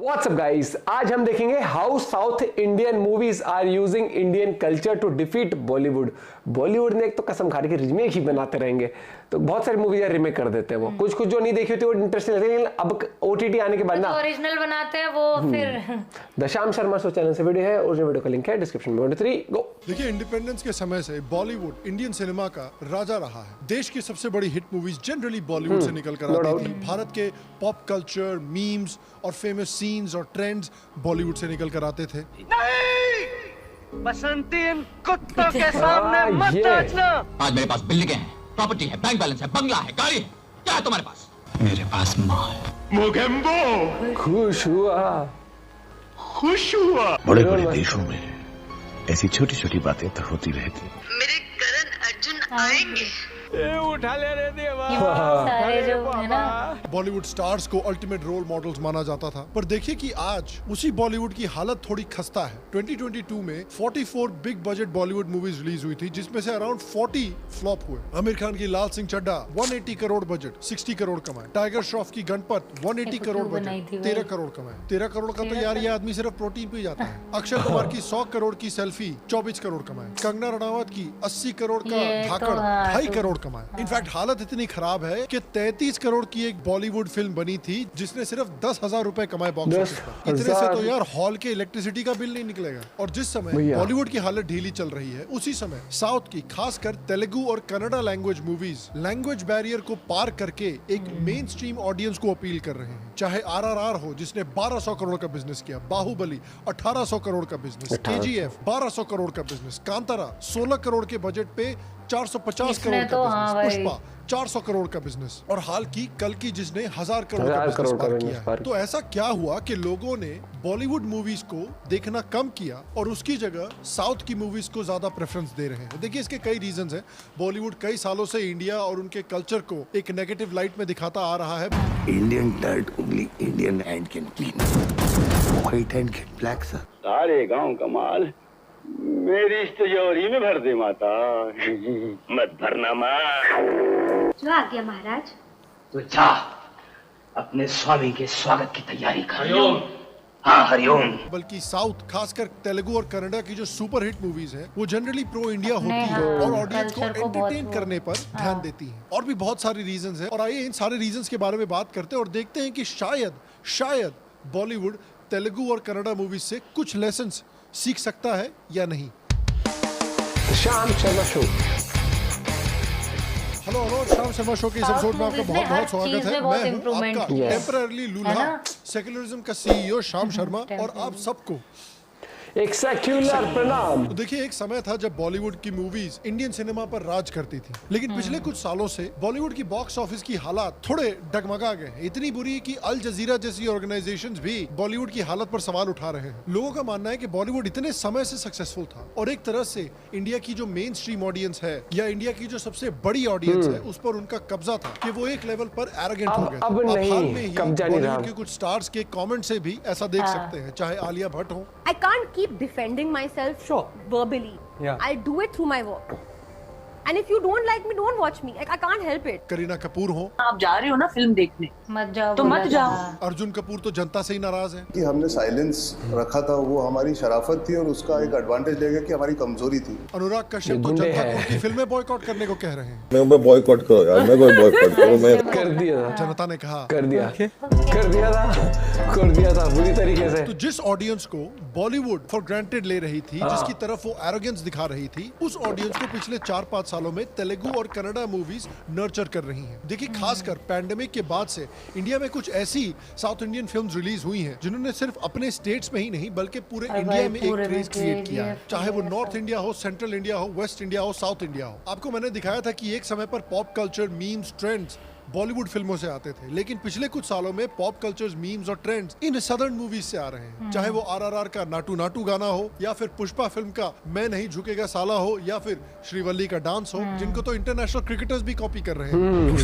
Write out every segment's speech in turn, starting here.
WhatsApp guys, आज हम देखेंगे how South Indian movies are using Indian culture to defeat Bollywood. Bollywood ने एक तो कसम खा रही कि रीमेक ही बनाते रहेंगे, तो बहुत सारी मूवीज रिमेक कर देते हैं वो। कुछ जो नहीं देखी होती वो इंटरेस्टिंग लगती है, लेकिन अब ओटीटी आने के बाद ना ओरिजिनल बनाते हैं वो फिर दशाम शर्मा शो चैनल से वीडियो है, ओरिजिनल वीडियो का लिंक है डिस्क्रिप्शन में। 3 गो। देखिए, इंडिपेंडेंस के समय से बॉलीवुड इंडियन सिनेमा का राजा रहा है। देश की सबसे बड़ी हिट मूवीज जनरली बॉलीवुड से निकल कर आती थी। भारत के पॉप कल्चर, मीम्स और फेमस सीन्स और ट्रेंड्स बॉलीवुड से निकल कर आते थे। नहीं! बसंती इन कुत्तों के सामने मत नाचना। आज मेरे पास बिल्डिंगें हैं, प्रॉपर्टी है, बैंक बैलेंस है, बंगला है, गाड़ी है। क्या है तुम्हारे पास? मेरे पास माँ है। मोगेम्बो खुश हुआ बड़े बड़े देशों में ऐसी छोटी छोटी बातें तो होती रहती। मेरे करण अर्जुन आएंगे। उठा ले रे देवा। सारे जो है ना बॉलीवुड स्टार्स को अल्टीमेट रोल मॉडल्स माना जाता था, पर देखिए कि आज उसी बॉलीवुड की हालत थोड़ी खस्ता है। 2022 में 44 big budget Bollywood movies release हुई थी, जिसमें से अराउंड 40 फ्लॉप हुए। आमिर खान की लाल सिंह चड्ढा 180 करोड़ बजट 60 करोड़ कमाए। टाइगर श्रॉफ की गणपत 180 करोड़ बजट 13 करोड़ कमाए। 13 करोड़ का तो यार ये आदमी सिर्फ प्रोटीन पे ही जाता है। अक्षय कुमार की 100 करोड़ की सेल्फी 24 करोड़ कमाए। कंगना रनावत की 80 करोड़ का धाकड़ 2.5 करोड़ कमाए। इनफैक्ट हालत इतनी खराब है कि 33 करोड़ की एक बॉलीवुड फिल्म बनी थी जिसने सिर्फ 10,000 रुपए कमाए बॉक्स ऑफिस पर। इतने से तो यार हॉल के इलेक्ट्रिसिटी का बिल नहीं निकलेगा। और जिस समय बॉलीवुड की हालत ढीली चल रही है, उसी समय साउथ की खासकर तेलुगु और Kannada language movies language barrier को पार करके एक मेन स्ट्रीम ऑडियंस को अपील कर रहे हैं। चाहे RRR हो जिसने 1200 करोड़ का बिजनेस किया, बाहुबली 1800 करोड़ का बिजनेस, KGF 1200 करोड़ का बिजनेस, कांतारा 16 करोड़ के बजट पे 450 करोड़ का बिजनेस, पुष्पा 400 करोड़ का बिजनेस, और हाल की कल की जिसने 1000 करोड़ का बिजनेस पार किया है। तो ऐसा क्या हुआ कि लोगों ने बॉलीवुड मूवीज को देखना कम किया और उसकी जगह साउथ की मूवीज को ज्यादा प्रेफरेंस दे रहे हैं? देखिए, इसके कई रीजंस हैं। बॉलीवुड कई सालों से इंडिया और उनके कल्चर को एक नेगेटिव लाइट में दिखाता आ रहा है। Indian dirt only Indian hand can clean, white hand can black sir. सारे गांव का माल मेरी इस तिजोरी में भर दे माता। मत भरना माँ। जो आ गया महाराज। तो जा अपने स्वामी के स्वागत की तैयारी कर। हरिओम। हाँ, हरिओम। बल्कि साउथ, खासकर तेलुगु और कन्नड़ा की जो सुपरहिट मूवीज हैं, वो जनरली प्रो इंडिया होती है और ऑडियंस को एंटरटेन करने पर ध्यान देती हैं। और भी बहुत सारी रीजंस हैं, और आइए इन सारे रीजंस के बारे में बात करते हैं और देखते हैं कि शायद बॉलीवुड तेलुगु और कन्नड़ा मूवीज से कुछ लेसन्स सीख सकता है या नहीं। शाम शर्मा शो। हेलो, शाम शर्मा शो के इस एपिसोड में आपका बहुत बहुत स्वागत है। मैं हूं आपका टेम्पररी लूल्हा, सेक्युलरिज्म का CEO शाम शर्मा, और आप सबको एक सेक्युलर प्रणाम। तो देखिए, एक समय था जब बॉलीवुड की मूवीज इंडियन सिनेमा पर राज करती थी, लेकिन पिछले कुछ सालों से बॉलीवुड की बॉक्स ऑफिस की हालात थोड़े डगमगा गए हैं। इतनी बुरी कि अल जजीरा जैसी ऑर्गेनाइजेशंस भी बॉलीवुड की हालत पर सवाल उठा रहे हैं। लोगों का मानना है कि बॉलीवुड इतने समय से सक्सेसफुल था और एक तरह से इंडिया की जो मेन स्ट्रीम ऑडियंस है या इंडिया की जो सबसे बड़ी ऑडियंस है, उस पर उनका कब्जा था कि वो एक लेवल पर एरोगेंट हो गए। अब नहीं, हाल में ही कब्जा नहीं रहा। बॉलीवुड के कुछ स्टार्स के कमेंट से भी ऐसा देख सकते हैं, चाहे आलिया भट्ट हो। I can't keep defending myself verbally. Yeah. I'll do it through my work. And if you don't like me, don't watch me. I can't help it. Kareena Kapoor हो। आप जा रहे हो ना फिल्म देखने, मत जाओ तो मत जाओ। अर्जुन कपूर तो जनता से ही नाराज है कि हमने साइलेंस रखा था, वो हमारी शराफत थी और उसका एक एडवांटेज ले गया कि हमारी कमजोरी थी। अनुराग कश्यप तो जनता को उनकी फिल्में बॉयकॉट करने को कह रहे हैं। मैं बॉयकॉट करो यार, मैं कोई बॉयकॉट करूं। मैं कर दिया था, जनता ने कहा कर दिया था बुरी तरीके से। तो जिस ऑडियंस को बॉलीवुड फॉर ग्रांटेड ले रही थी, जिसकी तरफ वो एरोगेंस दिखा रही थी, उस ऑडियंस को पिछले 4-5 सालों में तेलुगु और कन्नड़ा मूवीज नर्चर कर रही हैं। देखिए, खासकर पैंडेमिक के बाद से इंडिया में कुछ ऐसी साउथ इंडियन फिल्म्स रिलीज हुई हैं जिन्होंने सिर्फ अपने स्टेट्स में ही नहीं बल्कि पूरे इंडिया में एक क्रेज क्रिएट किया है। चाहे वो नॉर्थ इंडिया हो, सेंट्रल इंडिया हो, वेस्ट इंडिया हो, साउथ इंडिया हो। आपको मैंने दिखाया था कि एक समय पर pop culture, memes, trends Bollywood फिल्मों से आते थे, लेकिन पिछले कुछ सालों में पॉप कल्चर्स, मीम्स और ट्रेंड्स इन सदर्न मूवीज से आ रहे हैं। चाहे वो RRR का नाटू नाटू गाना हो, या फिर पुष्पा फिल्म का मैं नहीं झुकेगा साला हो, या फिर श्रीवल्ली का डांस हो, जिनको तो इंटरनेशनल क्रिकेटर्स भी कॉपी कर रहे हैं।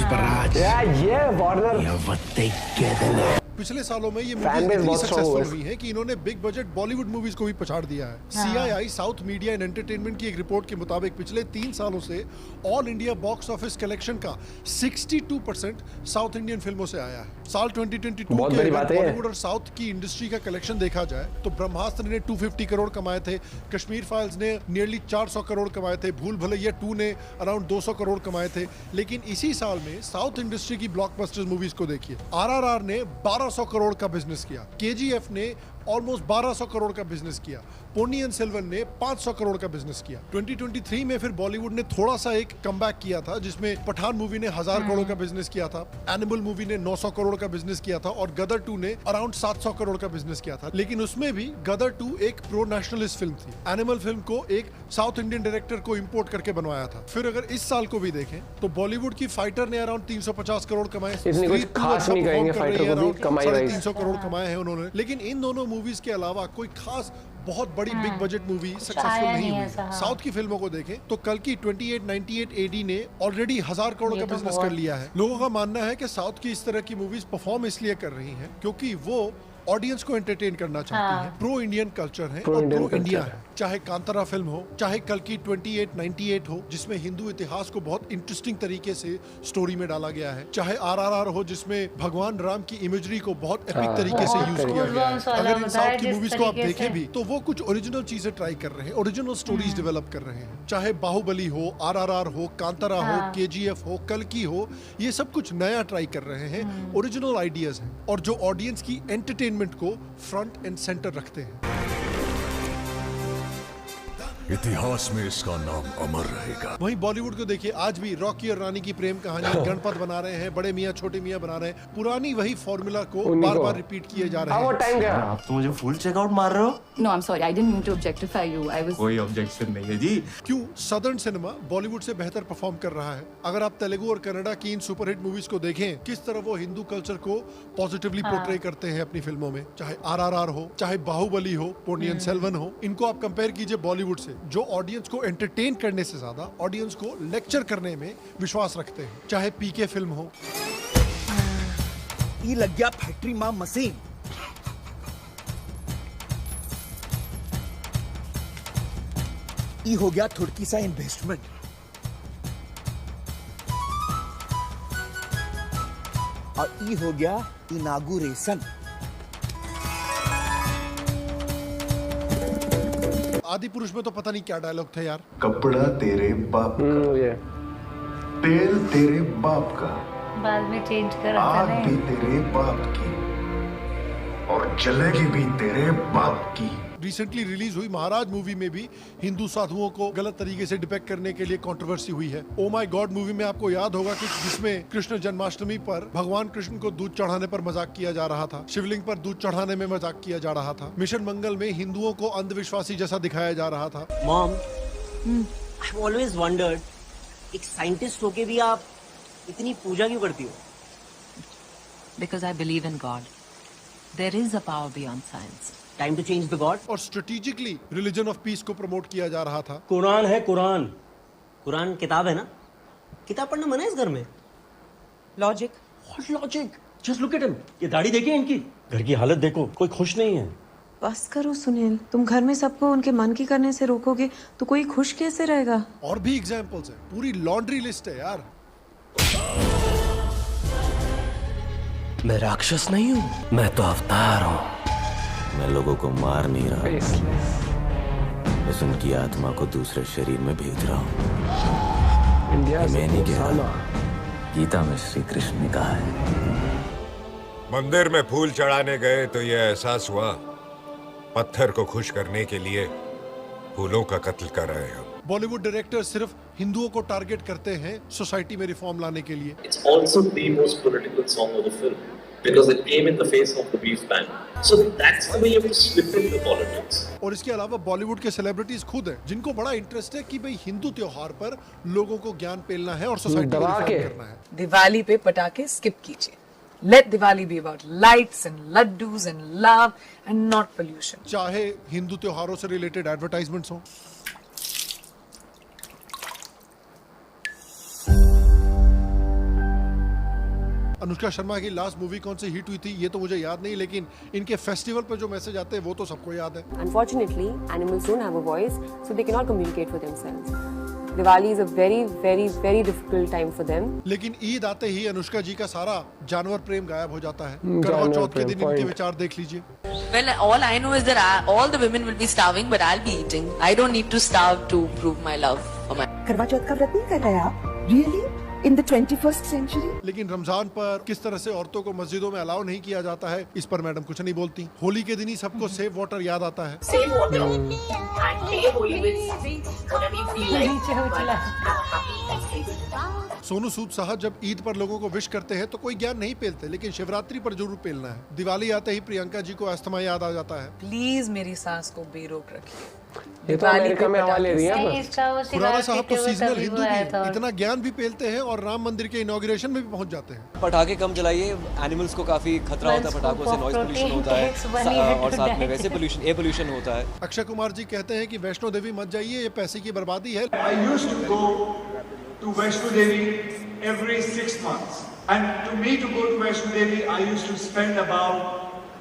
पिछले सालों में ये Fan मूवीज base इतनी बहुत strong सक्सेसफुल हुआ हुई हैं कि इन्होंने बिग बजट बॉलीवुड मूवीज को भी पछाड़ दिया है। CII south media and entertainment की एक रिपोर्ट के मुताबिक पिछले 3 सालों से all India box office collection का 62% साउथ इंडियन फिल्मों से आया है। साल 2022 बहुत के बड़ी अगर बात है ये। बॉलीवुड और साउथ की इंडस्ट्री का कलेक्शन देखा जाए तो ब्रह्मास्त्र ने 250 करोड़ कमाए थे, कश्मीर फाइल्स ने नियरली 400 करोड़ कमाए थे, भूल भुलैया 2 ने अराउंड 200 करोड़ कमाए थे। लेकिन इसी साल में साउथ इंडस्ट्री की ब्लॉकबस्टर मूवीज को देखिए, RRR ने 1200 करोड़ का बिजनेस किया, KGF ने ऑलमोस्ट 1200 करोड़ का बिजनेस किया, पोन्नियन सेल्वन ने 500 करोड़ का बिजनेस किया। 2023 में फिर बॉलीवुड ने थोड़ा सा एक कमबैक किया था, जिसमें पठान मूवी ने 1000 करोड़ का बिजनेस किया था, एनिमल मूवी ने 900 करोड़ का बिजनेस किया था और गदर 2 ने अराउंड 700 करोड़ का बिजनेस किया था। लेकिन उसमें भी गदर 2 एक प्रो नेशनलिस्ट फिल्म थी। एनिमल फिल्म को एक साउथ इंडियन डायरेक्टर को इंपोर्ट करके बनवाया था। फिर अगर इस साल को भी देखें तो बॉलीवुड की फाइटर ने अराउंड 350 करोड़ कमाए, इतनी कुछ खास नहीं कहेंगे फाइटर को भी, कमाई वाइज 350 करोड़ कमाए हैं उन्होंने। लेकिन इन दोनों मूवीज के अलावा कोई खास बहुत बड़ी बिग बजट मूवी सक्सेसफुल नहीं हुई। साउथ की फिल्मों को देखें तो कल की 2898 AD ने ऑलरेडी 1000 करोड़ का बिजनेस कर लिया है। लोगों का मानना है कि साउथ की इस तरह की मूवीज परफॉर्म इसलिए कर रही हैं क्योंकि वो ऑडियंस को एंटरटेन करना चाहती है, प्रो इंडियन कल्चर है और प्रो इंडिया है। चाहे कांतारा फिल्म हो, चाहे कल की 2898 हो जिसमें हिंदू इतिहास को बहुत इंटरेस्टिंग तरीके से स्टोरी में डाला गया है, चाहे RRR हो जिसमें भगवान राम की इमेजरी को बहुत एपिक तरीके से यूज किया गया है। अगर इन साउथ की मूवीज को आप देखें भी तो वो कुछ ओरिजिनल चीजें ट्राई कर रहे हैं, ओरिजिनल स्टोरीज डेवलप कर रहे हैं। चाहे बाहुबली हो, RRR हो, कांतारा हो, KGF हो, कल्कि हो, ये सब कुछ नया ट्राई कर रहे हैं, ओरिजिनल आइडियाज हैं और जो ऑडियंस की एंटरटेनमेंट को फ्रंट एंड सेंटर रखते हैं। इतिहास में इसका नाम अमर रहेगा। वहीं बॉलीवुड को देखिए, आज भी रॉकी और रानी की प्रेम कहानी, गणपत बना रहे हैं, बड़े मियाँ छोटे मियाँ बना रहे हैं, पुरानी वही फॉर्मूला को बार बार रिपीट किए जा रहे हैं। आप तो मुझे फुल चेकआउट मार रहे हो। No, I'm sorry. I didn't mean to objectify you. I was. कोई ऑब्जेक्शन नहीं है जी। क्यों सदर्न सिनेमा बॉलीवुड से बेहतर परफॉर्म कर रहा है? अगर आप तेलुगु और कन्नड़ा की इन सुपरहिट मूवीज को देखें, किस तरह वो हिंदू कल्चर को पॉजिटिवली पोर्ट्रे करते हैं अपनी फिल्मों में, चाहे RRR हो, चाहे बाहुबली हो, पोन्नियन सेल्वन हो, इनको आप कंपेयर कीजिए बॉलीवुड से, जो ऑडियंस को एंटरटेन करने से ज्यादा ऑडियंस को लेक्चर करने में विश्वास रखते हैं। चाहे PK फिल्म हो, ये लग गया फैक्ट्री मां मशीन, ये हो गया थोड़ी सा इन्वेस्टमेंट, और ये हो गया इनागुरेशन। आदि पुरुष में तो पता नहीं क्या डायलॉग थे यार। कपड़ा तेरे बाप का, तेल तेरे बाप का, बाद में चेंज कर आग भी तेरे बाप की और जलेगी भी तेरे बाप की। रिसेंटली रिलीज हुई महाराज मूवी में भी हिंदू साधुओं को गलत तरीके से डिपेक्ट करने के लिए कंट्रोवर्सी हुई है। ओ माय गॉड मूवी में आपको याद होगा कि जिसमें कृष्ण जन्माष्टमी पर भगवान कृष्ण को दूध चढ़ाने पर मजाक किया जा रहा था, शिवलिंग पर दूध चढ़ाने में मजाक किया जा रहा था, मिशन मंगल में हिंदुओं को अंधविश्वासी जैसा दिखाया जा रहा था। Mom, I have always wandered, एक साइंटिस्ट होके भी आप इतनी पूजा क्यों करती हो? Because I believe in God. There is a power beyond science. Time to change the god. और स्ट्रेटेजिकली रिलीजन ऑफ पीस को प्रमोट किया जा रहा था। कुरान है, कुरान कुरान किताब है ना, किताब पढ़ना मना है इस घर में। Logic, what logic? Just look at him, ये दाढ़ी देखिए इनकी, घर की हालत देखो, कोई खुश नहीं है। बस करो सुनील, तुम घर में सबको उनके मन की करने से रोकोगे तो कोई खुश कैसे रहेगा? और भी एग्जांपल्स है, पूरी लॉन्ड्री लिस्ट है यार। मैं राक्षस नहीं हूँ, मैं तो अवतार हूँ। मैं लोगों को मार नहीं रहा, बस उनकी आत्मा को दूसरे शरीर में भेज रहा हूँ। मैं नहीं कह रहा, गीता में श्री कृष्ण ने कहा है। मंदिर में फूल चढ़ाने गए तो यह एहसास हुआ, पत्थर को खुश करने के लिए फूलों का कत्ल कर रहे हैं। बॉलीवुड डायरेक्टर सिर्फ हिंदुओं को टारगेट करते हैं सोसाइटी में रिफॉर्म लाने के लिए। It's also the most political song of the film because it came in the face of the beef ban. So that's the way you have to slip into politics. और इसके अलावा बॉलीवुड के celebrities खुद हैं जिनको बड़ा इंटरेस्ट है कि भाई हिंदू त्योहार पर लोगों को ज्ञान पेलना है और सोसाइटी को रिफॉर्म करना है। दिवाली पे पटाखे स्किप कीजिए। Let Diwali be about lights and laddus and love and not pollution. चाहे हिंदू त्योहारों से रिलेटेड एडवर्टाइजमेंट्स हो, अनुष्का शर्मा की लास्ट मूवी कौन सी हिट हुई थी ये तो मुझे याद नहीं, लेकिन इनके फेस्टिवल पर जो मैसेज आते हैं वो तो सबको याद है। Unfortunately, animals don't have a voice, so they cannot communicate for themselves. Diwali is a very, very, very difficult time for them. लेकिन ईद आते ही अनुष्का जी का सारा जानवर प्रेम गायब हो जाता है। करवा चौथ के दिन इनके विचार देख लीजिए। Well, all I know is that all the women will be starving, but I'll be eating. I don't need to starve to prove my love for my. करवा चौथ का व्रत नहीं कर रहे आप? Really? In the 21st century? लेकिन रमजान पर किस तरह से औरतों को मस्जिदों में अलाउ नहीं किया जाता है, इस पर मैडम कुछ नहीं बोलती। होली के दिन ही सबको सेव वाटर याद आता है। Save water and play Holi with whatever you feel like. Sonu Sood साहब जब ईद पर लोगों को विश करते हैं तो कोई ज्ञान नहीं पेलते, लेकिन शिवरात्रि पर जरूर पेलना है। दिवाली आते ही प्रियंका जी को अस्थमा याद आ जाता है। प्लीज मेरी सांस को बेरोक रखिए। ये तो अमेरिका में हवा ले रही है। खुराना साहब तो सीजनल हिंदू भी इतना ज्ञान भी पेलते हैं और राम मंदिर के इनॉग्रेशन में भी पहुंच जाते हैं। पटाखे कम जलाइए, एनिमल्स को काफी खतरा होता है पटाखों से, नॉइज पोल्यूशन होता है और साथ में वैसे पोल्यूशन, एयर पोल्यूशन होता है। अक्षय कुमार जी कहते हैं कि वैष्णो देवी मत जाइए, ये पैसे की बर्बादी है। I used to go to Vaishno Devi every 6 months, and to me to go to Vaishno Devi I used to spend about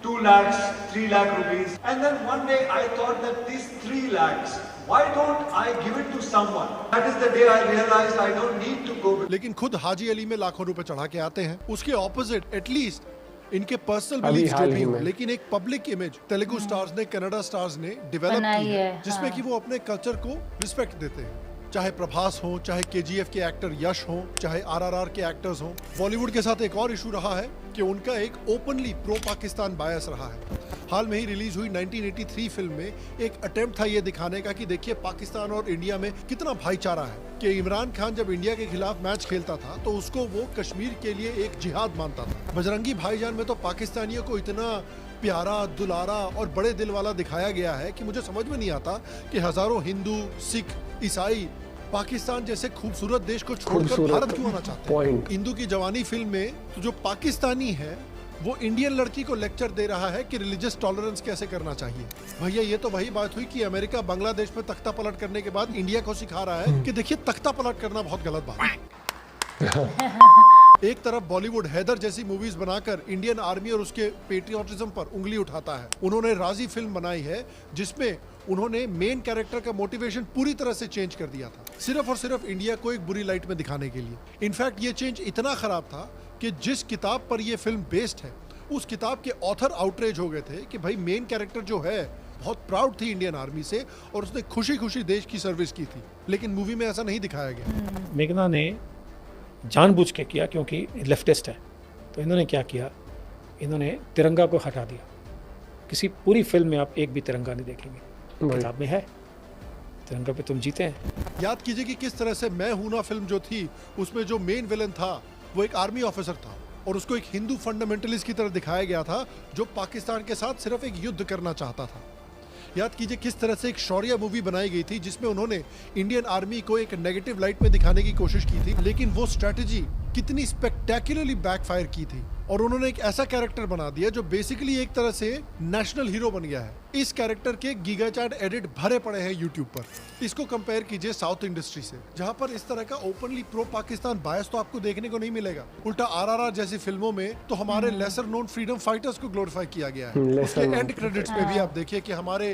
2 lakhs, 3 lakh rupees, and then one day I thought that these 3 lakhs, why don't I give it to someone? That is the day I realized I don't need to go. लेकिन खुद हाजी अली में लाखों रुपए चढ़ा के आते हैं। उसके ऑपोजिट एटलीस्ट इनके पर्सनल अभी बिलीफ हाल जो ही भी में। हो, लेकिन एक पब्लिक इमेज तेलुगु स्टार्स ने, कन्नड़ा स्टार्स ने डेवलप बनाई की है, है, जिसमें हाँ। कि वो अपने कल्चर को रिस्पेक्ट देते हैं। चाहे प्रभास हो, चाहे केजीएफ के एक्टर यश हो, चाहे आरआरआर के एक्टर्स हो। बॉलीवुड के साथ एक और इशू रहा है कि उनका एक ओपनली प्रो पाकिस्तान बायस रहा है। हाल में ही रिलीज हुई 1983 फिल्म में एक अटेम्प्ट था ये दिखाने का कि देखिए पाकिस्तान और इंडिया में कितना भाईचारा है, कि इमरान खान जब इंडिया के खिलाफ मैच खेलता था तो उसको वो कश्मीर के लिए एक जिहाद मानता था। बजरंगी भाईजान में तो पाकिस्तानियों को इतना प्यारा, दुलारा और बड़े दिल वाला दिखाया गया है कि मुझे समझ में नहीं आता कि हजारों हिंदू, सिख, ईसाई पाकिस्तान जैसे खूबसूरत देश को छोड़कर भारत क्यों आना चाहते हैं। हिंदू की जवानी फिल्म में तो जो पाकिस्तानी है वो इंडियन लड़की को लेक्चर दे रहा है कि रिलीजियस टॉलरेंस कैसे करना चाहिए। भैया ये तो वही बात हुई कि अमेरिका बांग्लादेश में तख्ता पलट करने के बाद इंडिया को सिखा रहा है कि देखिए तख्ता पलट करना बहुत गलत बात है। एक तरफ बॉलीवुड हैदर जैसी मूवीज बनाकर इंडियन आर्मी और उसके पेट्रियोटिज्म पर उंगली उठाता है। उन्होंने राजी फिल्म बनाई है जिसमें उन्होंने मेन कैरेक्टर का मोटिवेशन पूरी तरह से चेंज कर दिया था, सिर्फ और सिर्फ इंडिया को एक बुरी लाइट में दिखाने के लिए। इनफैक्ट ये चेंज इतना खराब था कि जिस किताब पर यह फिल्म बेस्ड है उस किताब के ऑथर आउटरेज हो गए थे कि भाई मेन कैरेक्टर जो है बहुत प्राउड थी इंडियन आर्मी से और उसने खुशी खुशी देश की सर्विस की थी, लेकिन मूवी में ऐसा नहीं दिखाया गया। मेघना ने जानबूझ के किया क्योंकि लेफ्टिस्ट है, तो इन्होंने क्या किया, इन्होंने तिरंगा को हटा दिया। किसी पूरी फिल्म में आप एक भी तिरंगा नहीं देखेंगे, किताब में है तिरंगा पे तुम जीते हैं। याद कीजिए कि किस तरह से मैं हूं ना फिल्म जो थी उसमें जो मेन विलन था वो एक आर्मी ऑफिसर था और उसको एक हिंदू फंडामेंटलिस्ट की तरह दिखाया गया था जो पाकिस्तान के साथ सिर्फ एक युद्ध करना चाहता था। याद कीजिए किस तरह से एक शौर्य मूवी बनाई गई थी जिसमें उन्होंने इंडियन आर्मी को एक नेगेटिव लाइट में दिखाने की कोशिश की थी, लेकिन वो स्ट्रेटजी कितनी स्पेक्टेकुलरली बैकफायर की थी और उन्होंने एक ऐसा कैरेक्टर बना दिया जो बेसिकली एक तरह से नेशनल हीरो बन गया है। इस कैरेक्टर के गीगाचार्ट एडिट भरे पड़े हैं यूट्यूब पर। इसको कंपेयर कीजिए साउथ इंडस्ट्री से, जहां पर इस तरह का ओपनली प्रो पाकिस्तान बायस तो आपको देखने को नहीं मिलेगा। उल्टा आरआरआर जैसी फिल्मों में तो हमारे लेसर नोन फ्रीडम फाइटर्स को ग्लोरीफाई किया गया है। उसके एंड क्रेडिट्स में भी आप देखिए कि हमारे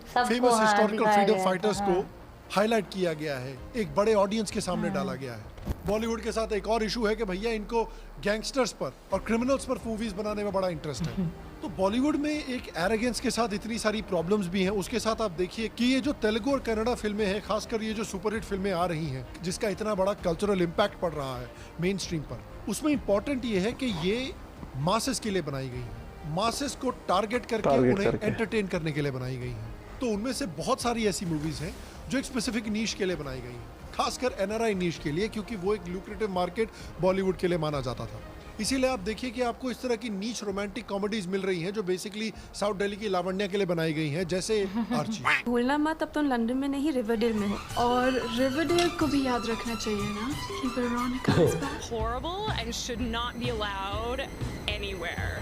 फेमस हिस्टोरिकल फ्रीडम फाइटर्स को हाईलाइट किया गया है, एक बड़े ऑडियंस के सामने डाला गया है। बॉलीवुड के साथ एक और इशू है कि भैया इनको गैंगस्टर्स पर और क्रिमिनल्स पर मूवीज बनाने में बड़ा इंटरेस्ट है। तो बॉलीवुड में एक एरोगेंस के साथ इतनी सारी प्रॉब्लम्स भी हैं। उसके साथ आप देखिए कि ये जो तेलुगु और कन्नड़ा फिल्में हैं, खासकर ये जो सुपरहिट फिल्में आ रही हैं जिसका इतना बड़ा कल्चरल इम्पैक्ट पड़ रहा है मेन स्ट्रीम पर, उसमें इंपॉर्टेंट ये है कि ये मासेस के लिए बनाई गई है, मासेस को टारगेट करके उन्हें एंटरटेन करने के लिए बनाई गई है। तो उनमें से बहुत सारी ऐसी मूवीज हैं जो एक स्पेसिफिक नीश के लिए बनाई गई हैं, खासकर एनआरआई नीश के लिए, क्योंकि वो एक लुक्रेटिव मार्केट बॉलीवुड के लिए माना जाता था। इसीलिए आप देखिए कि आपको इस तरह की नीच रोमांटिक कॉमेडीज मिल रही हैं जो बेसिकली साउथ दिल्ली की लावण्या के लिए बनाई गई हैं, जैसे आर्ची। भूलना मत, अब तो लंदन में नहीं रिवरडेल में है, और रिवरडेल को भी याद रखना चाहिए ना कि Veronica is back. Horrible and should not be allowed anywhere.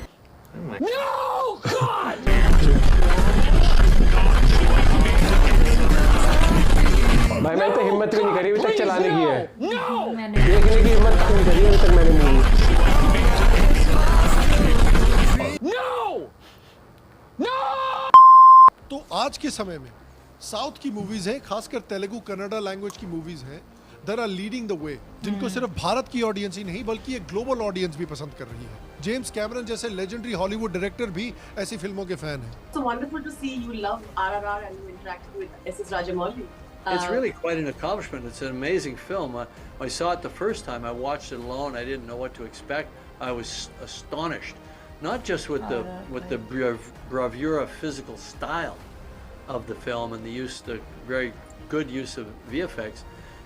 No, God! भाई मैंने तो हिम्मत भी नहीं करी अभी तक चलाने की है, देखने की हिम्मत नहीं करी अभी तक मैंने मूवी। तो आज के समय में साउथ की मूवीज हैं, खासकर तेलुगु कन्नड़ा लैंग्वेज की मूवीज हैं, there are leading the way, जिनको सिर्फ भारत की ऑडियंस ही नहीं बल्कि एक ग्लोबल ऑडियंस भी पसंद कर रही है। जेम्स कैमरन जैसे लेजेंडरी हॉलीवुड डायरेक्टर भी ऐसी फिल्मों के फैन हैं। So wonderful to see you love RRR and you interacted with S.S. Rajamouli. It's really quite an accomplishment. It's an amazing film. I saw it the first time. I watched it alone. I didn't know what to expect. I was astonished, not just with the bravura physical style of the film and the very good use of VFX,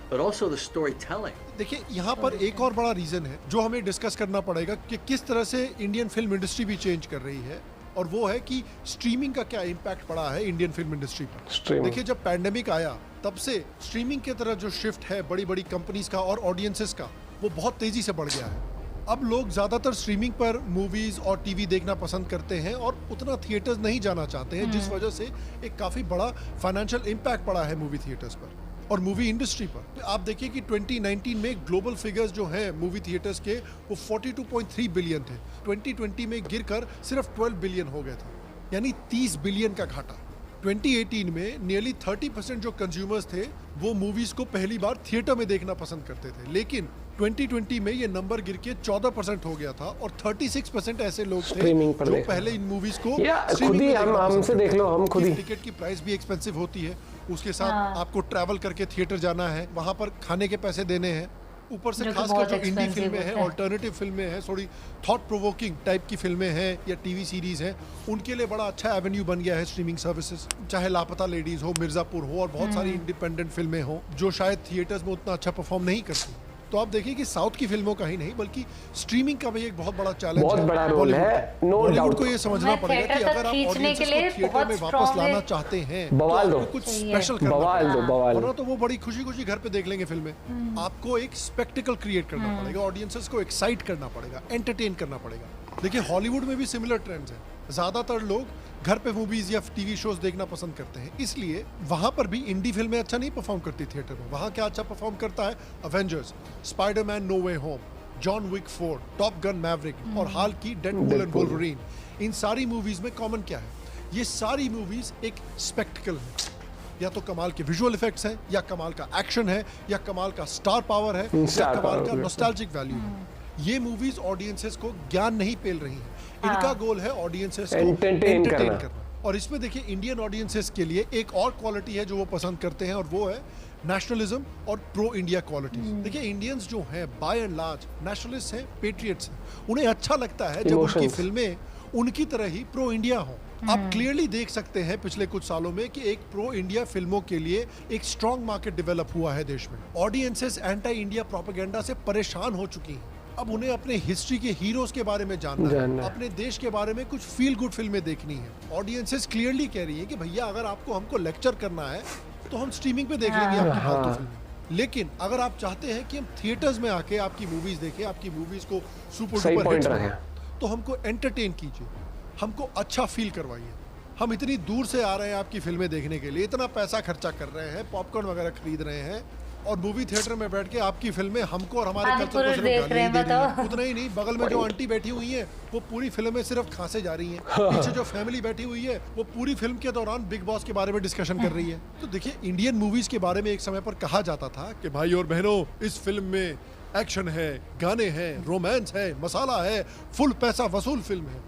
but also the storytelling. देखिए यहाँ पर एक और बड़ा reason है जो हमें discuss करना पड़ेगा कि किस तरह से इंडियन फिल्म इंडस्ट्री भी चेंज कर रही है, और वो है कि स्ट्रीमिंग का क्या इम्पैक्ट पड़ा है इंडियन फिल्म इंडस्ट्री पर। देखिए जब पैंडेमिक आया तब से स्ट्रीमिंग की तरफ जो शिफ्ट है बड़ी बड़ी कंपनीज का और ऑडियंसेस का, वो बहुत तेजी से बढ़ गया है। अब लोग ज्यादातर स्ट्रीमिंग पर मूवीज और टीवी देखना पसंद करते हैं और उतना थिएटर्स नहीं जाना चाहते हैं, जिस वजह से एक काफी बड़ा फाइनेंशियल इम्पैक्ट पड़ा है मूवी थिएटर्स पर और मूवी इंडस्ट्री पर। आप देखिए कि 2019 में ग्लोबल फिगर्स जो हैं मूवी थिएटर्स के, वो 42.3 बिलियन थे। 2020 में गिरकर सिर्फ 12 बिलियन हो गए थे, यानी 30 बिलियन का घाटा। 2018 में नियरली 30% जो कंज्यूमर्स थे वो मूवीज को पहली बार थिएटर में देखना पसंद करते थे, लेकिन 2020 में ये नंबर गिर के 14% हो गया था और 36% ऐसे लोग थे जो पहले इन मूवीज को खुद ही हमसे देख लो, हम खुद ही। टिकट की प्राइस भी एक्सपेंसिव होती है, उसके साथ आपको ट्रैवल करके थिएटर जाना है, वहां पर खाने के पैसे देने हैं, ऊपर से खासकर जो इंडी फिल्में हैं, ऑल्टरनेटिव फिल्में हैं, थोड़ी थॉट प्रोवोकिंग टाइप की फिल्में हैं या टीवी सीरीज हैं, उनके लिए बड़ा अच्छा एवेन्यू बन गया है स्ट्रीमिंग सर्विसेज। चाहे लापता लेडीज हो, मिर्जापुर हो और बहुत सारी इंडिपेंडेंट फिल्में हो जो शायद थिएटर्स में उतना अच्छा परफॉर्म नहीं करती। तो आप देखिए कि साउथ की फिल्मों का ही नहीं बल्कि स्ट्रीमिंग का भी एक बहुत बड़ा चैलेंज है, बहुत बड़ा रोल है। नो डाउट को ये समझना पड़ेगा कि अगर आप ऑडियंस को थिएटर में वापस लाना चाहते हैं बवाल तो दो, कुछ स्पेशल करना बवाल वरना तो वो बड़ी खुशी घर पे देख लेंगे फिल्में। आपको एक स्पेक्टिकल क्रिएट करना पड़ेगा, ऑडियंसेस को एक्साइट करना पड़ेगा, एंटरटेन करना पड़ेगा। देखिए हॉलीवुड में भी सिमिलर ट्रेंड्स हैं, ज्यादातर लोग घर पे मूवीज या टीवी शोज देखना पसंद करते हैं, इसलिए वहां पर भी इंडी फिल्में अच्छा नहीं परफॉर्म करती थिएटर में। वहां क्या अच्छा परफॉर्म करता है? Avengers, Spiderman no way home, John Wick 4, Top Gun Maverick और हाल की डेडपूल एंड वोल्वरीन। इन सारी मूवीज में कॉमन क्या है? ये सारी मूवीज एक स्पेक्टिकल है, या तो कमाल के विजुअल इफेक्ट्स हैं, या कमाल का एक्शन है, या कमाल का स्टार पावर है, या कमाल का नॉस्टैल्जिक वैल्यू है। ये मूवीज ऑडियंसेस को ज्ञान नहीं पेल रही हैं, इनका गोल है ऑडियंसेस को एंटरटेन करना। और इसमें देखिए इंडियन ऑडियंसेस के लिए एक और क्वालिटी है जो वो पसंद करते हैं, और वो है नेशनलिज्म और प्रो इंडिया क्वालिटीज। देखिए इंडियंस जो हैं बाय एंड लार्ज नेशनलिस्ट हैं, पेट्रियट्स हैं। उन्हें अच्छा लगता है जब उनकी फिल्में उनकी तरह ही प्रो इंडिया हो। आप क्लियरली देख सकते हैं पिछले कुछ सालों में कि एक प्रो इंडिया फिल्मों के लिए एक स्ट्रॉन्ग मार्केट डेवलप हुआ है देश में। ऑडियंसेस एंटी इंडिया प्रोपेगेंडा से परेशान हो चुकी हैं। अब उन्हें अपने हिस्ट्री के हीरोज के बारे में जानना है, अपने देश के बारे में कुछ फील गुड फिल्में देखनी है। ऑडियंसेस क्लियरली कह रही है कि भैया अगर आपको हमको लेक्चर करना है तो हम स्ट्रीमिंग पे देख लेंगे आपकी फालतू फिल्में, लेकिन अगर आप चाहते हैं कि हम थिएटर्स में आके आपकी मूवीज देखें, आपकी मूवीज को सुपर डुपर हिट करें, तो हमको एंटरटेन कीजिए, हमको अच्छा फील करवाइए। हम इतनी दूर से आ रहे हैं आपकी फिल्में देखने के लिए, इतना पैसा खर्चा कर रहे हैं, पॉपकॉर्न वगैरह खरीद रहे हैं, और मूवी थिएटर में बैठ के आपकी फिल्में हमको और हमारे कल्चर को सिर्फ गालियां दे रही हैं। उतना ही नहीं, बगल में जो आंटी बैठी हुई हैं वो पूरी फिल्म में सिर्फ खांसे जा रही हैं। पीछे जो फैमिली बैठी हुई है वो पूरी फिल्म के दौरान बिग बॉस के बारे में डिस्कशन कर रही है। तो देखिए इंडियन मूवीज के बारे में एक समय पर कहा जाता था कि भाई और बहनों इस फिल्म में एक्शन है, गाने हैं, रोमांस है, मसाला है, फुल पैसा वसूल फिल्म है।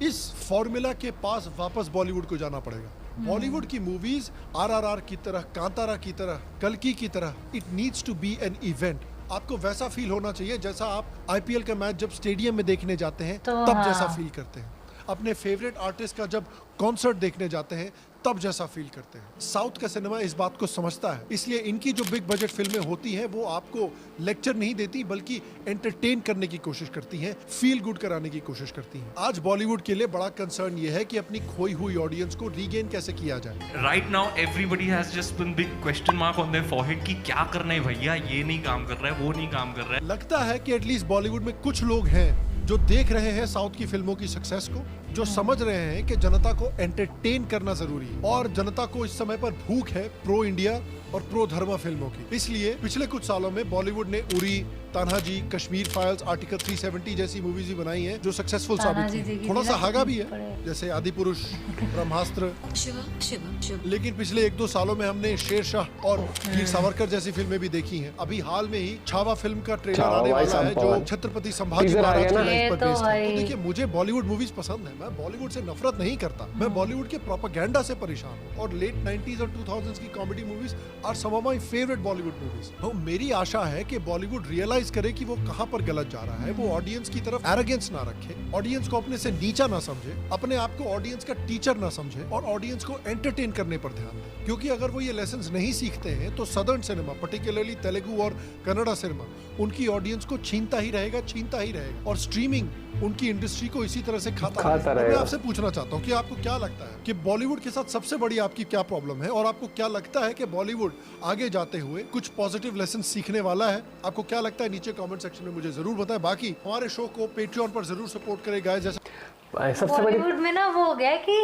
इस फॉर्मूला के पास वापस बॉलीवुड को जाना पड़ेगा। बॉलीवुड की मूवीज RRR की तरह, कांतारा की तरह, कल्कि की तरह, it needs to be an event. आपको वैसा फील होना चाहिए जैसा आप IPL का मैच जब स्टेडियम में देखने जाते हैं तब जैसा फील करते हैं, अपने फेवरेट आर्टिस्ट का जब कॉन्सर्ट देखने जाते हैं तब जैसा फील करते हैं। साउथ का सिनेमा इस बात को समझता है, इसलिए इनकी जो बिग बजट फिल्में होती हैं वो आपको लेक्चर नहीं देती बल्कि एंटरटेन करने की कोशिश करती हैं, फील गुड कराने की कोशिश करती हैं। आज बॉलीवुड के लिए बड़ा कंसर्न ये है कि अपनी खोई हुई ऑडियंस को रीगेन कैसे किया जाए। Right now everybody has just been big question mark on there forehead कि क्या करना है भैया, ये नहीं काम कर रहा है, वो नहीं काम कर रहा है। लगता है कि एटलीस्ट बॉलीवुड में कुछ लोग हैं जो देख रहे हैं साउथ की फिल्मों की सक्सेस को जो समझ रहे हैं कि जनता को एंटरटेन करना जरूरी है और जनता को इस समय पर भूख है प्रो इंडिया और प्रो धर्मा फिल्मों की। इसलिए पिछले कुछ सालों में बॉलीवुड ने उरी, तान्हाजी, कश्मीर फाइल्स, आर्टिकल 370 जैसी मूवीज भी बनाई हैं जो सक्सेसफुल साबित हुई। थोड़ा सा हागा भी है, जैसे आदिपुरुष, ब्रह्मास्त्र, लेकिन पिछले 1-2 सालों में हमने शेरशाह और वीर सावरकर जैसी फिल्में भी देखी हैं। अभी हाल में ही छावा फिल्म का ट्रेलर आने वाला है जो छत्रपति संभाजी महाराज की लाइफ पर बेस्ड है। तो देखिए, मुझे बॉलीवुड मूवीज पसंद है, मैं बॉलीवुड से नफरत नहीं करता, मैं बॉलीवुड के प्रोपेगेंडा से परेशान हूँ और लेट 90s और 2000s की comedy movies are some of my favourite Bollywood movies. तो मेरी आशा है कि बॉलीवुड रियलाइज करे कि वो कहां पर गलत जा रहा है, वो ऑडियंस की तरफ एरोगेंस ना रखे, ऑडियंस को अपने से नीचा ना समझे, अपने आप को ऑडियंस का टीचर ना समझे और ऑडियंस को एंटरटेन करने पर ध्यान दे। क्योंकि अगर वो ये लेसन्स नहीं सीखते हैं तो सदर्न सिनेमा, पर्टिकुलरली तेलुगु और कन्नड़ा सिनेमा, उनकी ऑडियंस को छीनता ही रहेगा और स्ट्रीमिंग उनकी इंडस्ट्री को इसी तरह से खाता रहेगा। मैं आपसे पूछना चाहता हूँ कि आपको क्या लगता है कि बॉलीवुड के साथ सबसे बड़ी आपकी क्या प्रॉब्लम है और आपको क्या लगता है कि बॉलीवुड आगे जाते हुए कुछ पॉजिटिव लेसन सीखने वाला है? आपको क्या लगता है नीचे कमेंट सेक्शन में मुझे जरूर बताएं। बाकी हमारे शो को पेट्रियन पर जरूर सपोर्ट करें गाइस। जैसे बॉलीवुड में ना वो हो गया कि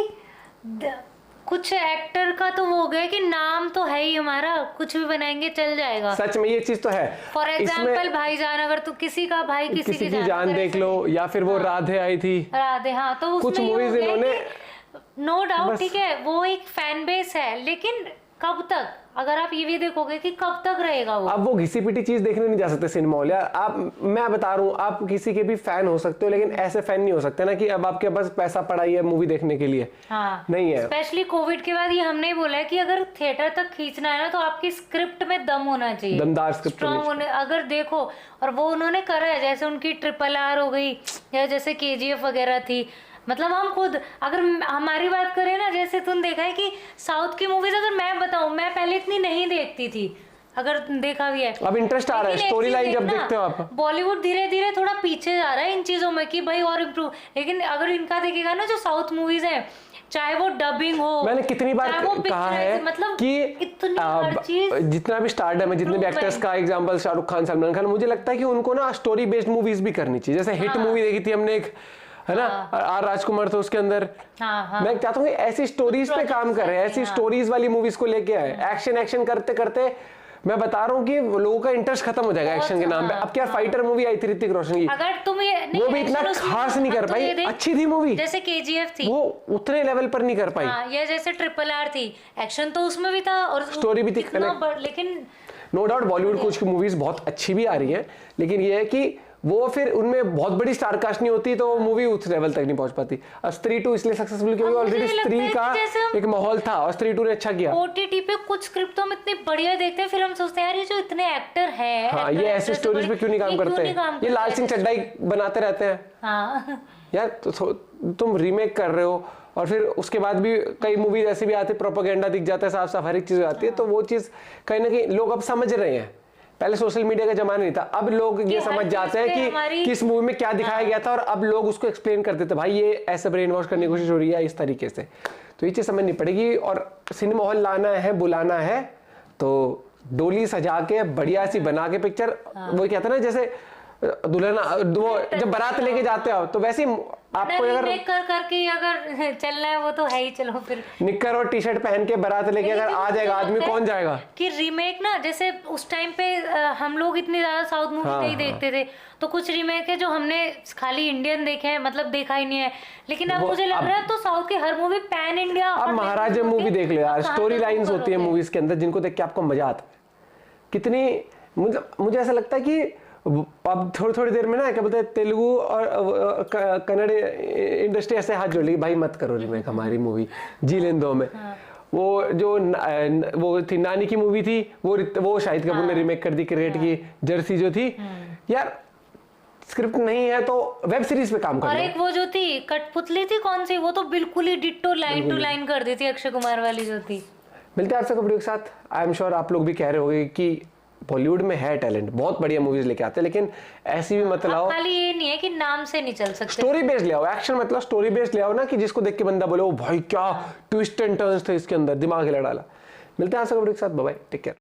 कुछ एक्टर का तो वो हो गया कि नाम तो है ही हमारा, कुछ भी बनाएंगे चल जाएगा। सच में ये चीज तो है। फॉर एग्जाम्पल भाईजान, अगर तू किसी का भाई किसी की जान देख लो, या फिर वो राधे आई थी, राधे, हाँ, तो कुछ मूवीज इन्होंने, नो डाउट, ठीक है, वो एक फैन बेस है, लेकिन कब तक? अगर आप ये भी देखोगे कि कब तक रहेगा वो। अब वो घिसी पिटी चीज देखने नहीं जा सकते सिनेमा हॉल। यार आप, मैं बता रहा हूँ, आप किसी के भी फैन हो सकते हो, लेकिन ऐसे फैन नहीं हो सकते ना कि अब आपके पास पैसा पड़ा ही है मूवी देखने के लिए। हाँ, नहीं है। स्पेशली कोविड के बाद ये हमने बोला है कि अगर थिएटर तक खींचना है ना तो आपकी स्क्रिप्ट में दम होना चाहिए, दमदार स्क्रिप्ट, स्ट्रॉन्ग होने। अगर देखो, और वो उन्होंने करा है, जैसे उनकी RRR हो गई या जैसे KGF वगैरह थी। मतलब हम खुद, अगर हमारी बात करें ना, जैसे तुम देखा है कि साउथ की मूवीज, अगर मैं बताऊं, मैं पहले इतनी नहीं देखती थी, अगर देखा भी है, अब इंटरेस्ट आ रहा है, स्टोरी लाइन जब देखते हो आप। बॉलीवुड धीरे धीरे थोड़ा पीछे जा रहा है इन चीजों में कि भाई और इम्प्रूव। लेकिन अगर इनका देखेगा ना, जो साउथ मूवीज है, चाहे वो डबिंग हो, मैंने कितनी बार कहा है मतलब कि जितना भी स्टारडम है, जितने भी एक्टर्स का एग्जांपल, शाहरुख खान, सलमान खान, मुझे लगता है कि उनको ना स्टोरी बेस्ड मूवीज भी करनी चाहिए। जैसे हिट मूवी देखी थी हमने एक, है ना, आर राजकुमार था उसके अंदर। मैं चाहता हूँ ऐसी स्टोरीज पे काम करें, ऐसी स्टोरीज वाली मूवीज को लेके आए। एक्शन करते करते मैं बता रहा हूँ कि लोगों का इंटरेस्ट खत्म हो जाएगा एक्शन के नाम पे। अब क्या फाइटर मूवी आई थी ऋतिक रोशन की, अगर तुम ये वो भी इतना खास नहीं कर पाई, अच्छी थी मूवी, जैसे KGF थी, वो उतने लेवल पर नहीं कर पाई। ये जैसे RRR थी, एक्शन तो उसमें भी था और स्टोरी भी थी, लेकिन नो डाउट बॉलीवुड कुछ मूवीज बहुत अच्छी भी आ रही है, लेकिन ये है कि वो फिर उनमें बहुत बड़ी स्टार कास्ट नहीं होती तो मूवी उस लेवल तक नहीं पहुंच पाती। स्त्री 2 इसलिए सक्सेसफुल क्योंकि ऑलरेडी स्त्री का एक माहौल था और स्त्री 2 ने अच्छा किया। OTT पे कुछ स्क्रिप्ट तो हम इतनी बढ़िया देखते हैं, फिर हम सोचते हैं यार ये जो इतने एक्टर हैं, हाँ, ये ऐसी स्टोरीज पे क्यों नहीं काम करते हैं? ये लाल सिंह चड्ढा बनाते रहते हैं। हाँ यार तुम रीमेक कर रहे हो और फिर उसके बाद भी कई मूवीज ऐसी भी आती है, प्रोपेगेंडा दिख जाता है, साफ साफ हर एक चीज आती है। तो वो चीज कहीं ना कहीं लोग अब समझ रहे हैं। पहले सोशल मीडिया का जमाना नहीं था, अब लोग ये समझ जाते हैं कि किस मूवी में क्या दिखाया गया था और अब लोग उसको एक्सप्लेन कर देते हैं, भाई ये ऐसे ब्रेन वॉश करने की कोशिश हो रही है इस तरीके से। तो ये चीज समझनी पड़ेगी और सिनेमा हॉल लाना है, बुलाना है तो डोली सजा के बढ़िया सी बना के पिक्चर, वो कहते हैं ना जैसे दुल्हन वो जब बारात लेके जाते हो तो वैसे आपको अगर करके अगर चलना है वो तो है ही, चलो फिर निक्कर और टी-शर्ट पहन के बारात लेके अगर आ जाएगा आदमी, कौन जाएगा? कि रीमेक ना, जैसे उस टाइम पे हम लोग इतनी ज्यादा साउथ मूवी नहीं देखते थे, तो कुछ रीमेक है जो हमने खाली इंडियन देखे हैं, मतलब देखा ही नहीं है। लेकिन अब मुझे लग रहा है तो साउथ की हर मूवी पैन इंडिया। अब महाराजा मूवी देख लो यार, स्टोरी लाइंस होती है मूवीज के अंदर जिनको देख के आपको मजा आता है। कितनी मुझे ऐसा लगता है कि अब थोड़ी देर में ना क्या बोलते हैं, तेलुगु और कन्नड़ इंडस्ट्री ऐसे हाथ जोड़ लेगी, भाई मत करो रीमेक हमारी मूवी, जी लेन दो में। वो जो वो थी नानी की मूवी थी, वो शाहिद कपूर ने रीमेक कर दी, क्रिकेट की जर्सी जो थी। यार स्क्रिप्ट नहीं है तो वेब सीरीज पे काम कर। और एक वो जो थी कठपुतली थी, कौन सी, वो तो बिल्कुल ही डिट्टो लाइन टू लाइन कर दी थी, अक्षय कुमार वाली जो थी। मिलते हैं आपसे वीडियो के साथ। आई एम श्योर आप लोग भी कह रहे होंगे कि बॉलीवुड में है टैलेंट, बहुत बढ़िया मूवीज लेके आते हैं, लेकिन ऐसी भी मत लाओ, खाली ये नहीं है कि नाम से नहीं चल सकते, स्टोरी बेस्ड ले आओ, एक्शन मतलब स्टोरी बेस्ड ले आओ ना, कि जिसको देख के बंदा बोले ओ भाई क्या ट्विस्ट एंड टर्न्स थे इसके अंदर, दिमाग हिला डाला। मिलते हैं आपसे वीडियो के साथ, बाय बाय, टेक केयर।